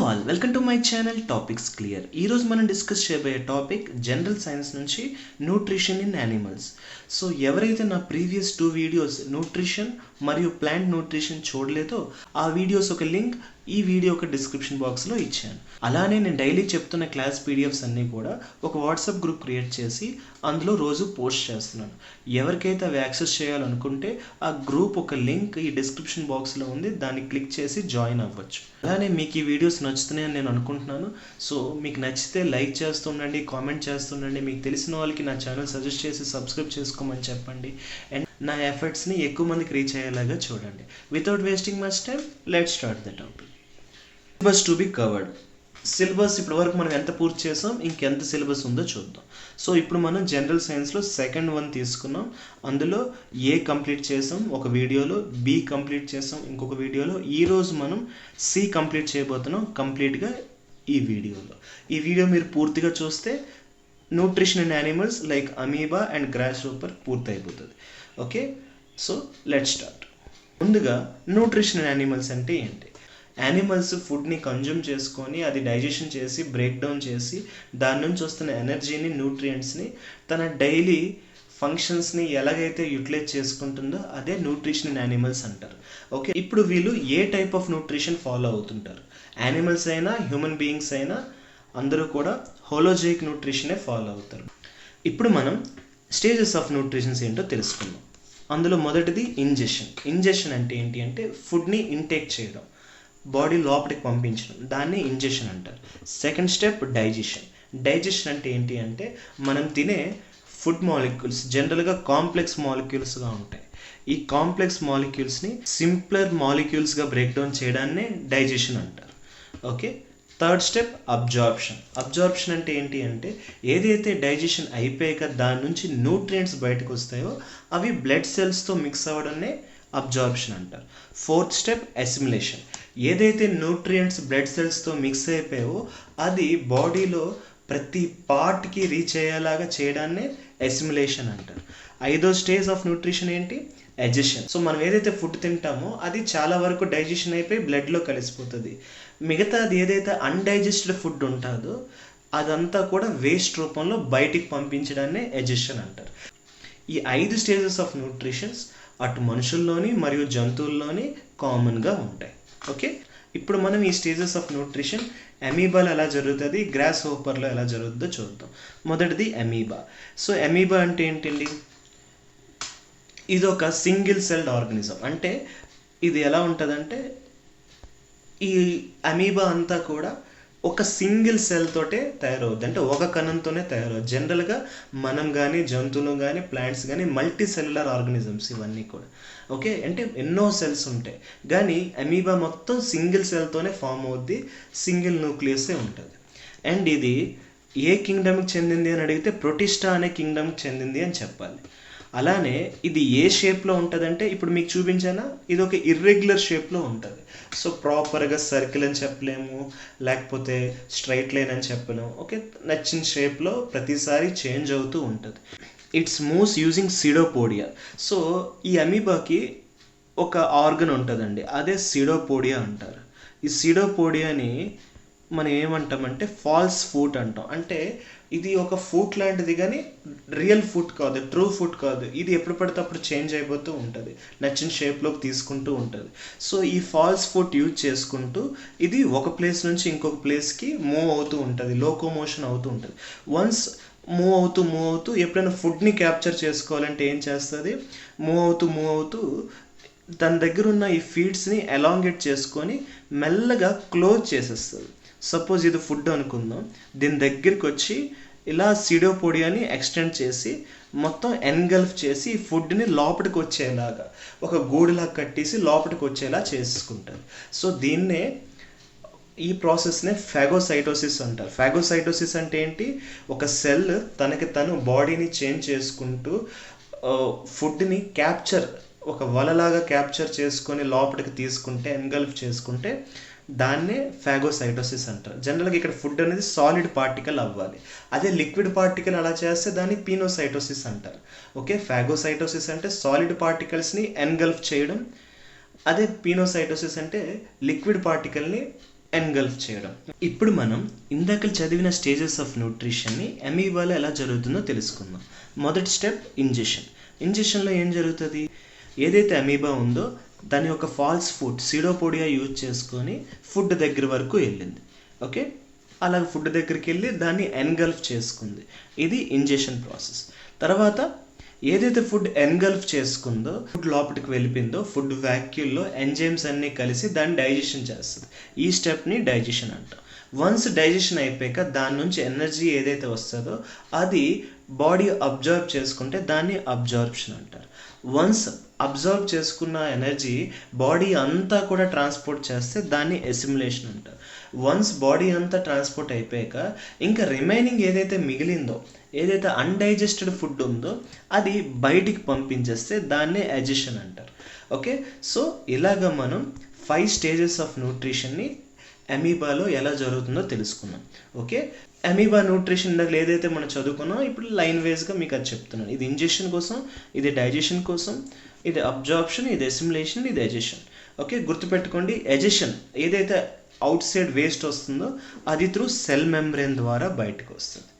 All welcome to my channel topics clear. ఈరోజు మనం discuss చేయబోయే టాపిక్ జనరల్ సైన్స్ నుంచి న్యూట్రిషన్ ఇన్ యానిమల్స్. సో ఎవరైతే నా ప్రీవియస్ 2 వీడియోస్ న్యూట్రిషన్ మరియు ప్లాంట్ న్యూట్రిషన్ చూడలేదో ఆ వీడియోస్ ఒక లింక్ ఈ వీడియో ఒక డిస్క్రిప్షన్ బాక్స్లో ఇచ్చాను. అలానే నేను డైలీ చెప్తున్న క్లాస్ పీడిఎఫ్స్ అన్నీ కూడా ఒక వాట్సాప్ గ్రూప్ క్రియేట్ చేసి అందులో రోజు పోస్ట్ చేస్తున్నాను. ఎవరికైతే అవి యాక్సెస్ చేయాలనుకుంటే ఆ గ్రూప్ ఒక లింక్ ఈ డిస్క్రిప్షన్ బాక్స్లో ఉంది, దాన్ని క్లిక్ చేసి జాయిన్ అవ్వచ్చు. అలానే మీకు ఈ వీడియోస్ నచ్చుతున్నాయని నేను అనుకుంటున్నాను. సో మీకు నచ్చితే లైక్ చేస్తుండండి, కామెంట్ చేస్తుండండి, మీకు తెలిసిన వాళ్ళకి నా ఛానల్ సజెస్ట్ చేసి సబ్స్క్రైబ్ చేసుకోమని చెప్పండి. అండ్ నా ఎఫర్ట్స్ని ఎక్కువ మందికి రీచ్ అయ్యేలాగా చూడండి. Without wasting much time let's start the topic. Syllabus to be covered. Syllabus ఇప్పటి వరకు మనం ఎంత పూర్తి చేసాం, ఇంకెంత సిలబస్ ఉందో చూద్దాం. సో ఇప్పుడు మనం జనరల్ సైన్స్లో సెకండ్ 1 తీసుకున్నాం. అందులో ఏ కంప్లీట్ చేసాం ఒక వీడియోలో, బి కంప్లీట్ చేసాం ఇంకొక వీడియోలో. ఈరోజు మనం సి కంప్లీట్ చేయబోతున్నాం కంప్లీట్గా ఈ వీడియోలో. ఈ వీడియో మీరు పూర్తిగా చూస్తే nutrition in animals like amoeba and grasshopper పూర్తి అయిపోతుంది. Okay, so let's start. ముందుగా న్యూట్రిషన్ ఇన్ యానిమల్స్ అంటే ఏంటి? యానిమల్స్ ఫుడ్ని కన్జ్యూమ్ చేసుకొని అది డైజెషన్ చేసి బ్రేక్ డౌన్ చేసి దాని నుంచి వస్తున్న ఎనర్జీని, న్యూట్రియంట్స్ని తన డైలీ ఫంక్షన్స్ని ఎలాగైతే యూటిలైజ్ చేసుకుంటుందో అదే న్యూట్రిషన్ ఇన్ యానిమల్స్ అంటారు. ఓకే, ఇప్పుడు వీళ్ళు ఏ టైప్ ఆఫ్ న్యూట్రిషన్ ఫాలో అవుతుంటారు? యానిమల్స్ అయినా హ్యూమన్ బీయింగ్స్ అయినా అందరూ కూడా హోలోజైక్ న్యూట్రిషనే ఫాలో అవుతారు. ఇప్పుడు మనం స్టేజెస్ ఆఫ్ న్యూట్రిషన్స్ ఏంటో తెలుసుకుందాం. అందులో మొదటిది ఇంజెషన్. ఇంజెషన్ అంటే ఏంటి అంటే ఫుడ్ని ఇంటేక్ చేయడం, బాడీ లోపలికి పంపించడం, దాన్ని ఇంజెషన్ అంటారు. Second step digestion. డైజెషన్ అంటే ఏంటి అంటే మనం తినే ఫుడ్ మాలిక్యూల్స్ జనరల్గా కాంప్లెక్స్ మాలిక్యూల్స్గా ఉంటాయి. ఈ కాంప్లెక్స్ మాలిక్యూల్స్ని సింప్లర్ మాలిక్యూల్స్గా బ్రేక్ డౌన్ చేయడాన్నే డైజెషన్ అంటారు. Okay, third step absorption. Absorption అంటే ఏంటి అంటే ఏదైతే డైజెషన్ అయిపోయాక దాని నుంచి న్యూట్రియంట్స్ బయటకు వస్తాయో అవి బ్లడ్ సెల్స్తో మిక్స్ అవ్వడాన్నే అబ్జార్ప్షన్ అంటారు. Fourth step assimilation. ఏదైతే న్యూట్రియంట్స్ బ్లడ్ సెల్స్తో మిక్స్ అయిపోయావో అది బాడీలో ప్రతి పార్ట్కి రీచ్ అయ్యేలాగా చేయడాన్నే అసిమిలేషన్ అంటారు. ఐదో స్టేజ్ ఆఫ్ న్యూట్రిషన్ ఏంటి? ఎజెషన్. సో మనం ఏదైతే ఫుడ్ తింటామో అది చాలా వరకు డైజెషన్ అయిపోయి బ్లడ్లో కలిసిపోతుంది. మిగతా అది ఏదైతే అన్డైజెస్టెడ్ ఫుడ్ ఉంటుందో అదంతా కూడా వేస్ట్ రూపంలో బయటికి పంపించడాన్నే ఎజెషన్ అంటారు. ఈ 5 స్టేజెస్ ఆఫ్ న్యూట్రిషన్స్ అటు మనుషుల్లోని మరియు జంతువుల్లోని కామన్గా ఉంటాయి. ఓకే, ఇప్పుడు మనం ఈ స్టేజెస్ ఆఫ్ న్యూట్రిషన్ అమీబాలో ఎలా జరుగుతుంది, గ్రాస్ హోపర్లో ఎలా జరుగుతుందో చూద్దాం. మొదటిది అమీబా. సో అమీబా అంటే ఏంటండి? ఇది ఒక సింగిల్ సెల్డ్ ఆర్గానిజం. అంటే ఇది ఎలా ఉంటుందంటే ఈ అమీబా అంతా కూడా ఒక సింగిల్ సెల్ తోటే తయారవుద్ది, అంటే ఒక కణంతోనే తయారవుద్ది. జనరల్గా మనం కానీ జంతువులు కానీ ప్లాంట్స్ కానీ మల్టీ సెల్యులర్ ఆర్గానిజమ్స్ ఇవన్నీ కూడా. ఓకే, అంటే ఎన్నో సెల్స్ ఉంటాయి కానీ అమీబా మొత్తం సింగిల్ సెల్తోనే ఫామ్ అవుద్ది, సింగిల్ న్యూక్లియసే ఉంటుంది. అండ్ ఇది ఏ కింగ్డమ్కి చెందింది అని అడిగితే ప్రొటిస్టా అనే కింగ్డమ్కి చెందింది అని చెప్పాలి. అలానే ఇది ఏ షేప్లో ఉంటుందంటే ఇప్పుడు మీకు చూపించానా, ఇది ఒక ఇర్రెగ్యులర్ షేప్లో ఉంటుంది. సో ప్రాపర్గా సర్కిల్ అని చెప్పలేము, లేకపోతే స్ట్రైట్ లైన్ అని చెప్పలేము. ఓకే, నచ్చిన షేప్లో ప్రతిసారి చేంజ్ అవుతూ ఉంటుంది. It's moves using pseudopodia. So ఈ అమీబాకి ఒక ఆర్గన్ ఉంటుందండి, అదే సిడోపోడియా అంటారు. ఈ సిడోపోడియాని మనం ఏమంటామంటే ఫాల్స్ ఫుట్ అంటాం. అంటే ఇది ఒక ఫుట్ లాంటిది కానీ రియల్ ఫుట్ కాదు, ట్రూ ఫుట్ కాదు. ఇది ఎప్పుడు పడితే అప్పుడు చేంజ్ అయిపోతూ ఉంటుంది, నచ్చిన షేప్లోకి తీసుకుంటూ ఉంటుంది. సో ఈ ఫాల్స్ ఫుట్ యూజ్ చేసుకుంటూ ఇది ఒక ప్లేస్ నుంచి ఇంకొక ప్లేస్కి మూవ్ అవుతూ ఉంటుంది, లోకోమోషన్ అవుతూ ఉంటుంది. వన్స్ మూవ్ అవుతూ ఎప్పుడైనా ఫుడ్ని క్యాప్చర్ చేసుకోవాలంటే ఏం చేస్తుంది, మూవ్ అవుతూ తన దగ్గర ఉన్న ఈ ఫీడ్స్ని ఎలాంగేట్ చేసుకొని మెల్లగా క్లోజ్ చేసేస్తుంది. సపోజ్ ఇది ఫుడ్ అనుకుందాం, దీని దగ్గరికి వచ్చి ఇలా సిడోపోడియాని ఎక్స్టెండ్ చేసి మొత్తం ఎన్గల్ఫ్ చేసి ఈ ఫుడ్ని లోపలికి వచ్చేలాగా ఒక గూడులా కట్టేసి లోపలికి వచ్చేలా చేసుకుంటారు. సో దీన్నే ఈ ప్రాసెస్నే ఫాగోసైటోసిస్ అంటారు. ఫాగోసైటోసిస్ అంటే ఏంటి? ఒక సెల్ తనకి తను బాడీని చేంజ్ చేసుకుంటూ ఫుడ్ని క్యాప్చర్, ఒక వలలాగా క్యాప్చర్ చేసుకొని లోపలికి తీసుకుంటే, ఎన్గల్ఫ్ చేసుకుంటే దాన్నే ఫాగోసైటోసిస్ అంటారు. జనరల్గా ఇక్కడ ఫుడ్ అనేది సాలిడ్ పార్టికల్ అవ్వాలి, అదే లిక్విడ్ పార్టికల్ అలా చేస్తే దాన్ని పీనోసైటోసిస్ అంటారు. ఓకే, ఫాగోసైటోసిస్ అంటే సాలిడ్ పార్టికల్స్ని ఎన్గల్ఫ్ చేయడం, అదే పీనోసైటోసిస్ అంటే లిక్విడ్ పార్టికల్ని ఎన్గల్ఫ్ చేయడం. ఇప్పుడు మనం ఇందాక చదివిన స్టేజెస్ ఆఫ్ న్యూట్రిషన్ని అమీబాలో ఎలా జరుగుతుందో తెలుసుకుందాం. మొదటి స్టెప్ ఇంజెషన్. ఇంజెషన్లో ఏం జరుగుతుంది, ఏదైతే అమీబా ఉందో దాని యొక్క ఫాల్స్ ఫుడ్ సీడోపోడియా యూజ్ చేసుకొని ఫుడ్ దగ్గర వరకు వెళ్ళింది. ఓకే, అలా ఫుడ్ దగ్గరికి వెళ్ళి దాన్ని ఎన్గల్ఫ్ చేసుకుంది. ఇది ఇంజెషన్ ప్రాసెస్. తర్వాత ఏదైతే ఫుడ్ ఎన్గల్ఫ్ చేసుకుందో, ఫుడ్ లోపలికి వెళ్ళిపోయిందో, ఫుడ్ వ్యాక్యూల్లో ఎంజైమ్స్ అన్నీ కలిసి దాన్ని డైజెషన్ చేస్తుంది. ఈ స్టెప్ని డైజెషన్ అంటాం. వన్స్ డైజెషన్ అయిపోయాక దాని నుంచి ఎనర్జీ ఏదైతే వస్తుందో అది బాడీ అబ్జర్వ్ చేసుకుంటే దాన్ని అబ్జార్ప్షన్ అంటారు. వన్స్ అబ్జర్వ్ చేసుకున్న ఎనర్జీ బాడీ అంతా కూడా ట్రాన్స్పోర్ట్ చేస్తే దాన్ని ఎసిమిలేషన్ అంటారు. వన్స్ బాడీ అంతా ట్రాన్స్పోర్ట్ అయిపోయాక ఇంకా రిమైనింగ్ ఏదైతే మిగిలిందో, ఏదైతే అన్డైజెస్టెడ్ ఫుడ్ ఉందో అది బయటికి పంపించేస్తే దాన్నే ఎజెషన్ అంటారు. ఓకే, సో ఇలాగ మనం 5 స్టేజెస్ ఆఫ్ న్యూట్రిషన్ని అమీబాలో ఎలా జరుగుతుందో తెలుసుకున్నాం. ఓకే, అమీబా న్యూట్రిషన్ ఇందాక ఏదైతే మనం చదువుకున్నాం ఇప్పుడు లైన్ వైజ్గా మీకు అది చెప్తున్నాను. ఇది ఇంజెషన్ కోసం, ఇది డైజెషన్ కోసం, ఇది అబ్జార్ప్షన్, ఇది ఎసిమిలేషన్, ఇది ఎజెషన్. ఓకే, గుర్తుపెట్టుకోండి, ఎజెషన్ ఏదైతే అవుట్ సైడ్ వేస్ట్ వస్తుందో అది త్రూ సెల్ మెంబ్రేన్ ద్వారా బయటకు వస్తుంది.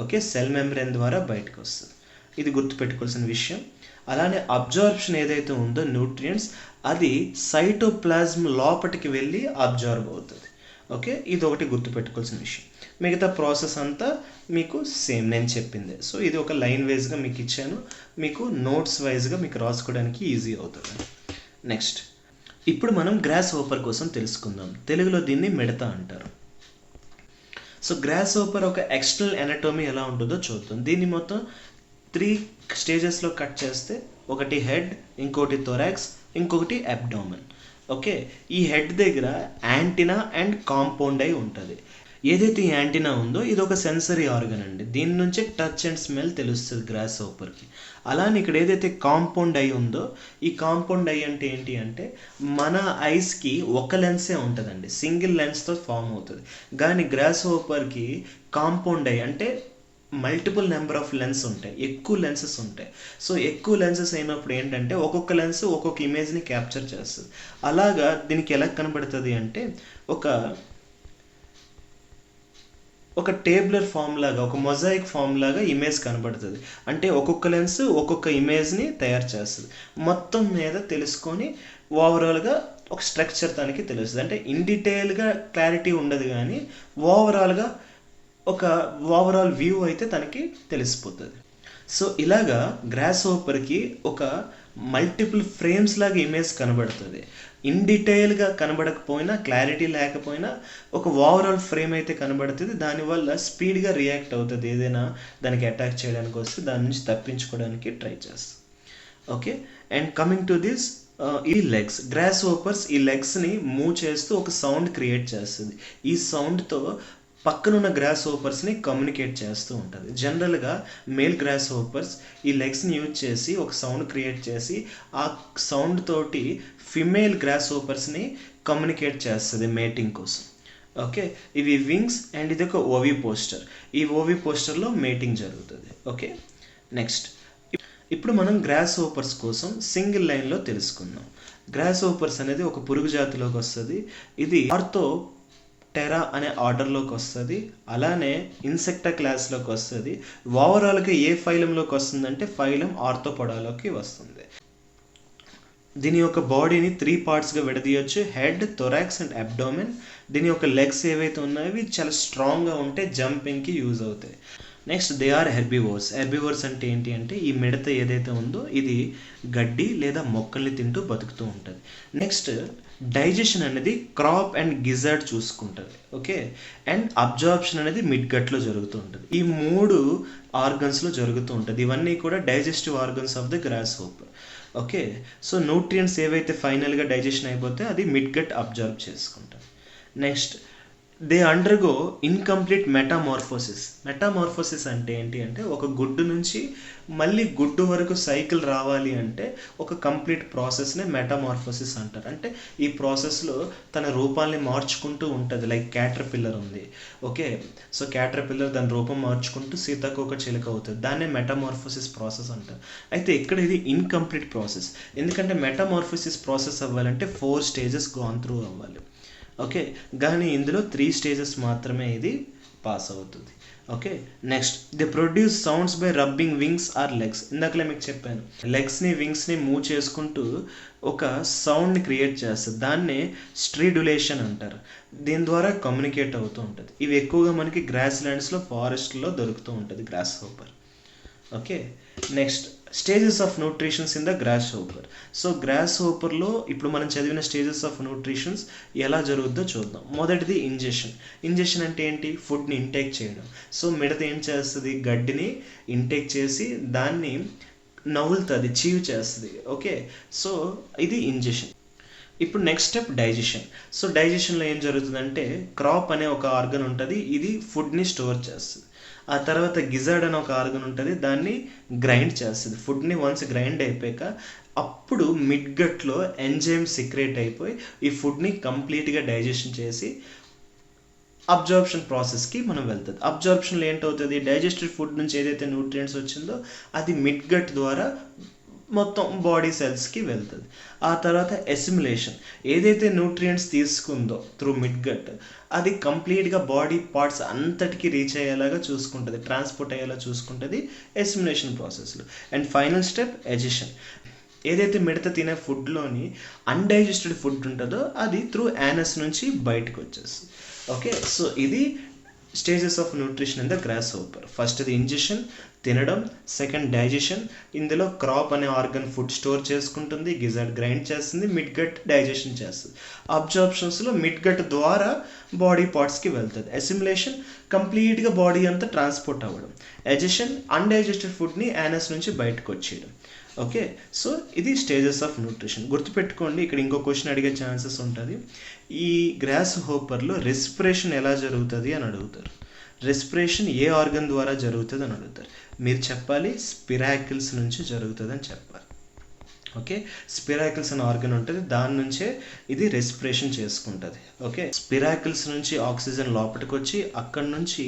ఓకే, సెల్ మెంబ్రేన్ ద్వారా బయటకు వస్తుంది. ఇది గుర్తుపెట్టుకోవాల్సిన విషయం. అలానే అబ్జార్ప్షన్ ఏదైతే ఉందో న్యూట్రియంట్స్ అది సైటోప్లాజ్మ్ లోపలికి వెళ్ళి అబ్జార్బ్ అవుతుంది. ఓకే, ఇది ఒకటి గుర్తుపెట్టుకోవాల్సిన విషయం. మిగతా ప్రాసెస్ అంతా మీకు సేమ్ నేను చెప్పింది. సో ఇది ఒక లైన్ వైజ్గా మీకు ఇచ్చాను, మీకు నోట్స్ వైజ్గా మీకు రాసుకోవడానికి ఈజీ అవుతుంది. నెక్స్ట్ ఇప్పుడు మనం గ్రాస్ హోపర్ కోసం తెలుసుకుందాం. తెలుగులో దీన్ని మిడత అంటారు. సో గ్రాస్ హోపర్ ఒక ఎక్స్టర్నల్ ఎనటోమీ ఎలా ఉంటుందో చూద్దాం. దీన్ని మొత్తం 3 స్టేజెస్లో కట్ చేస్తే ఒకటి హెడ్, ఇంకోటి థొరాక్స్, ఇంకొకటి అబ్డామెన్. ఓకే, ఈ హెడ్ దగ్గర యాంటీనా అండ్ కాంపౌండ్ అయి ఉంటుంది. ఏదైతే ఈ యాంటీనా ఉందో ఇది ఒక సెన్సరీ ఆర్గన్ అండి. దీని నుంచే టచ్ అండ్ స్మెల్ తెలుస్తుంది గ్రాస్ హోపర్కి. అలానే ఇక్కడ ఏదైతే కాంపౌండ్ ఐ ఉందో, ఈ కాంపౌండ్ ఐ అంటే ఏంటి అంటే మన ఐస్కి ఒక లెన్సే ఉంటుందండి, సింగిల్ లెన్స్తో ఫామ్ అవుతుంది. కానీ గ్రాస్ హోపర్కి కాంపౌండ్ ఐ అంటే మల్టిపుల్ నెంబర్ ఆఫ్ లెన్స్ ఉంటాయి, ఎక్కువ లెన్సెస్ ఉంటాయి. సో ఎక్కువ లెన్సెస్ అయినప్పుడు ఏంటంటే ఒక్కొక్క లెన్స్ ఒక్కొక్క ఇమేజ్ని క్యాప్చర్ చేస్తుంది. అలాగా దీనికి ఎలా కనబడుతుంది అంటే ఒక టేబులర్ ఫామ్ లాగా, ఒక మొజాయిక్ ఫామ్ లాగా ఇమేజ్ కనబడుతుంది. అంటే ఒక్కొక్క లెన్స్ ఒక్కొక్క ఇమేజ్ని తయారు చేస్తుంది. మొత్తం మీద తెలుసుకొని ఓవరాల్గా ఒక స్ట్రక్చర్ తనకి తెలుస్తుంది. అంటే ఇన్ డీటెయిల్గా క్లారిటీ ఉండదు కానీ ఓవరాల్గా ఒక ఓవరాల్ వ్యూ అయితే తనకి తెలిసిపోతుంది. సో ఇలాగా గ్రాస్ హోపర్కి ఒక మల్టిపుల్ ఫ్రేమ్స్ లాగా ఇమేజ్ కనబడుతుంది. ఇన్ డీటెయిల్గా కనబడకపోయినా, క్లారిటీ లేకపోయినా ఒక ఓవరాల్ ఫ్రేమ్ అయితే కనబడుతుంది. దానివల్ల స్పీడ్గా రియాక్ట్ అవుతుంది. ఏదైనా దానికి అటాక్ చేయడానికి వస్తే దాని నుంచి తప్పించుకోవడానికి ట్రై చేస్తుంది. Okay, and coming to this, ఈ లెగ్స్, గ్రాస్ హోపర్స్ ఈ లెగ్స్ని మూవ్ చేస్తూ ఒక సౌండ్ క్రియేట్ చేస్తుంది. ఈ సౌండ్తో పక్కనున్న గ్రాస్ హోపర్స్ని కమ్యూనికేట్ చేస్తూ ఉంటుంది. జనరల్గా మేల్ గ్రాస్ హోపర్స్ ఈ లెగ్స్ని యూజ్ చేసి ఒక సౌండ్ క్రియేట్ చేసి ఆ సౌండ్ తోటి ఫిమేల్ గ్రాస్ హోపర్స్ని కమ్యూనికేట్ చేస్తుంది మేటింగ్ కోసం. ఓకే, ఇవి వింగ్స్ అండ్ ఇది ఒక ఓవి పోస్టర్. ఈ ఓవి పోస్టర్లో మేటింగ్ జరుగుతుంది. ఓకే, నెక్స్ట్ ఇప్పుడు మనం గ్రాస్ హోపర్స్ కోసం సింగిల్ లైన్లో తెలుసుకుందాం. గ్రాస్ హోపర్స్ అనేది ఒక పురుగు జాతిలోకి వస్తుంది. ఇది ఆర్థో టెరా అనే ఆర్డర్లోకి వస్తుంది. అలానే ఇన్సెక్టా క్లాస్లోకి వస్తుంది. ఓవరాల్గా ఏ ఫైలంలోకి వస్తుందంటే ఫైలం ఆర్థోపోడాలోకి వస్తుంది. దీని యొక్క బాడీని 3 పార్ట్స్గా విడదీయచ్చు, హెడ్, థొరాక్స్ అండ్ అబ్డామెన్. దీని యొక్క లెగ్స్ ఏవైతే ఉన్నాయో చాలా స్ట్రాంగ్గా ఉంటే జంపింగ్కి యూజ్ అవుతాయి. Next they are herbivores. Herbivores అంటే ఏంటి అంటే ఈ మిడత ఏదైతే ఉందో ఇది గడ్డి లేదా మొక్కల్ని తింటూ బతుకుతూ ఉంటుంది. నెక్స్ట్ డైజెషన్ అనేది క్రాప్ అండ్ గిజార్డ్ చూసుకుంటుంది. ఓకే, అండ్ అబ్జార్ప్షన్ అనేది మిడ్ గట్లో జరుగుతూ ఉంటుంది. ఈ 3 ఆర్గన్స్లో జరుగుతూ ఉంటుంది. ఇవన్నీ కూడా digestive organs of the grasshopper. Okay, so nutrients ఏవైతే ఫైనల్గా డైజెషన్ అయిపోతే అది మిడ్ గట్ అబ్జర్వ్ చేసుకుంటారు. Next they undergo incomplete metamorphosis. Metamorphosis అంటే ఏంటి అంటే ఒక గుడ్డు నుంచి మళ్ళీ గుడ్డు వరకు సైకిల్ రావాలి అంటే ఒక కంప్లీట్ ప్రాసెస్నే మెటామార్ఫోసిస్ అంటారు. అంటే ఈ ప్రాసెస్లో తన రూపాన్ని మార్చుకుంటూ ఉంటుంది. లైక్ క్యాటర్పిల్లర్ ఉంది. ఓకే, సో క్యాటర్పిల్లర్ దాని రూపం మార్చుకుంటూ సీతాకోక చిలుక అవుతుంది. దాన్నే మెటామార్ఫోసిస్ ప్రాసెస్ అంటారు. అయితే ఇక్కడ ఇది ఇన్కంప్లీట్ ప్రాసెస్. ఎందుకంటే మెటామార్ఫోసిస్ ప్రాసెస్ అవ్వాలంటే 4 స్టేజెస్ గాన్ త్రూ అవ్వాలి. ఓకే, కానీ ఇందులో 3 స్టేజెస్ మాత్రమే ఇది పాస్ అవుతుంది. Okay, next the produce sounds by rubbing wings or legs. ఇందాకలే మీకు చెప్పాను, లెగ్స్ని వింగ్స్ని మూవ్ చేసుకుంటూ ఒక సౌండ్ని క్రియేట్ చేస్తుంది, దాన్నే స్ట్రీడ్యులేషన్ అంటారు. దీని ద్వారా కమ్యూనికేట్ అవుతూ ఉంటుంది. ఇవి ఎక్కువగా మనకి గ్రాస్ ల్యాండ్స్లో, ఫారెస్ట్లో దొరుకుతూ ఉంటుంది grasshopper. Okay, next stages of nutritions in the grasshopper. So గ్రాస్ హోపర్లో ఇప్పుడు మనం చదివిన స్టేజెస్ ఆఫ్ న్యూట్రిషన్స్ ఎలా జరుగుద్దో చూద్దాం. మొదటిది ఇంజెషన్. ఇంజెషన్ అంటే ఏంటి? ఫుడ్ని ఇంటేక్ చేయడం. సో మిడత ఏం చేస్తుంది? గడ్డిని ఇంటేక్ చేసి దాన్ని నవ్వులుతుంది, చీవ్ చేస్తుంది. ఓకే, సో ఇది ఇంజెషన్. ఇప్పుడు నెక్స్ట్ స్టెప్ డైజెషన్. సో డైజెషన్లో ఏం జరుగుతుందంటే క్రాప్ అనే ఒక ఆర్గన్ ఉంటుంది, ఇది ఫుడ్ని స్టోర్ చేస్తుంది. ఆ తర్వాత గిజార్డ్ అనే ఒక ఆర్గన్ ఉంటుంది, దాన్ని గ్రైండ్ చేస్తుంది. ఫుడ్ని వన్స్ గ్రైండ్ అయిపోయాక అప్పుడు మిడ్ గట్లో ఎంజైమ్ సిక్రేట్ అయిపోయి ఈ ఫుడ్ని కంప్లీట్గా డైజెషన్ చేసి అబ్జార్ప్షన్ ప్రాసెస్కి మనం వెళ్తుంది. అబ్జార్ప్షన్లో ఏంటవుతుంది? డైజెస్టెడ్ ఫుడ్ నుంచి ఏదైతే న్యూట్రియంట్స్ వచ్చిందో అది మిడ్ గట్ ద్వారా మొత్తం బాడీ సెల్స్కి వెళ్తుంది. ఆ తర్వాత ఎసిమిలేషన్, ఏదైతే న్యూట్రియంట్స్ తీసుకుందో త్రూ మిడ్ గట్ అది కంప్లీట్గా బాడీ పార్ట్స్ అంతటికి రీచ్ అయ్యేలాగా చూసుకుంటుంది, ట్రాన్స్పోర్ట్ అయ్యేలా చూసుకుంటుంది ఎసిమిలేషన్ ప్రాసెస్లో. And final step egestion. ఏదైతే మిడత తినే ఫుడ్లోని అన్డైజెస్టెడ్ ఫుడ్ ఉంటుందో అది త్రూ యానస్ నుంచి బయటకు వచ్చేస్తుంది. ఓకే, సో ఇది stages of nutrition in the grasshopper. First ఇది ఇంజెషన్, తినడం. సెకండ్ డైజెషన్, ఇందులో క్రాప్ అనే ఆర్గన్ ఫుడ్ స్టోర్ చేసుకుంటుంది, గిజార్డ్ గ్రైండ్ చేస్తుంది, మిడ్ గట్ డైజెషన్ చేస్తుంది. అబ్జార్ప్షన్స్లో మిడ్ గట్ ద్వారా బాడీ పార్ట్స్కి వెళ్తుంది. అసిమిలేషన్, కంప్లీట్గా బాడీ అంతా ట్రాన్స్పోర్ట్ అవ్వడం. ఎజెషన్, అన్డైజెస్టెడ్ ఫుడ్ని యానస్ నుంచి బయటకు వచ్చేయడం. ఓకే, సో ఇది స్టేజెస్ ఆఫ్ న్యూట్రిషన్. గుర్తుపెట్టుకోండి, ఇక్కడ ఇంకో క్వశ్చన్ అడిగే ఛాన్సెస్ ఉంటుంది. ఈ గ్రాస్ హోపర్లో రెస్పిరేషన్ ఎలా జరుగుతుంది అని అడుగుతారు. రెస్పిరేషన్ ఏ ఆర్గన్ ద్వారా జరుగుతుంది అని అడుగుతారు. మీరు చెప్పాలి స్పిరాకిల్స్ నుంచి జరుగుతుంది అని చెప్పాలి. ఓకే, స్పిరాకిల్స్ అనే ఆర్గన్ ఉంటుంది, దాని నుంచే ఇది రెస్పిరేషన్ చేసుకుంటుంది. ఓకే, స్పిరాకిల్స్ నుంచి ఆక్సిజన్ లోపలికి వచ్చి అక్కడి నుంచి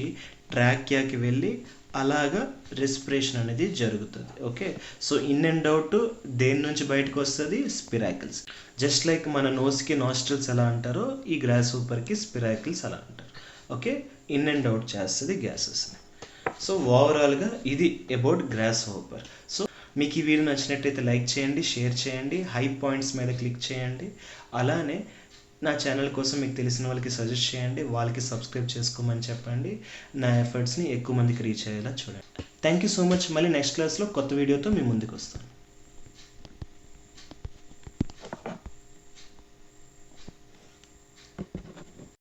ట్రాకియాకి వెళ్ళి అలాగా రెస్పిరేషన్ అనేది జరుగుతుంది. Okay, so in and out దేని నుంచి బయటకు వస్తుంది? స్పిరాకిల్స్. జస్ట్ లైక్ మన నోస్కి నాస్ట్రిల్స్ ఎలా అంటారో ఈ గ్రాస్ హోపర్కి స్పిరాకిల్స్ అలా అంటారు. ఓకే, ఇన్ అండ్ అవుట్ చేస్తుంది గ్యాసెస్ని. సో ఓవరాల్గా ఇది అబౌట్ గ్రాస్ హోపర్. సో మీకు ఈ వీడియో నచ్చినట్టయితే లైక్ చేయండి, షేర్ చేయండి, హై పాయింట్స్ మీద క్లిక్ చేయండి. అలానే నా ఛానల్ కోసం మీకు తెలిసిన వాళ్ళకి సజెస్ట్ చేయండి, వాళ్ళకి సబ్స్క్రైబ్ చేసుకోమని చెప్పండి. నా ఎఫర్ట్స్ని ఎక్కువ మందికి రీచ్ అయ్యేలా చూడండి. Thank you so much. మళ్ళీ నెక్స్ట్ క్లాస్లో కొత్త వీడియోతో మీ ముందుకు వస్తాను.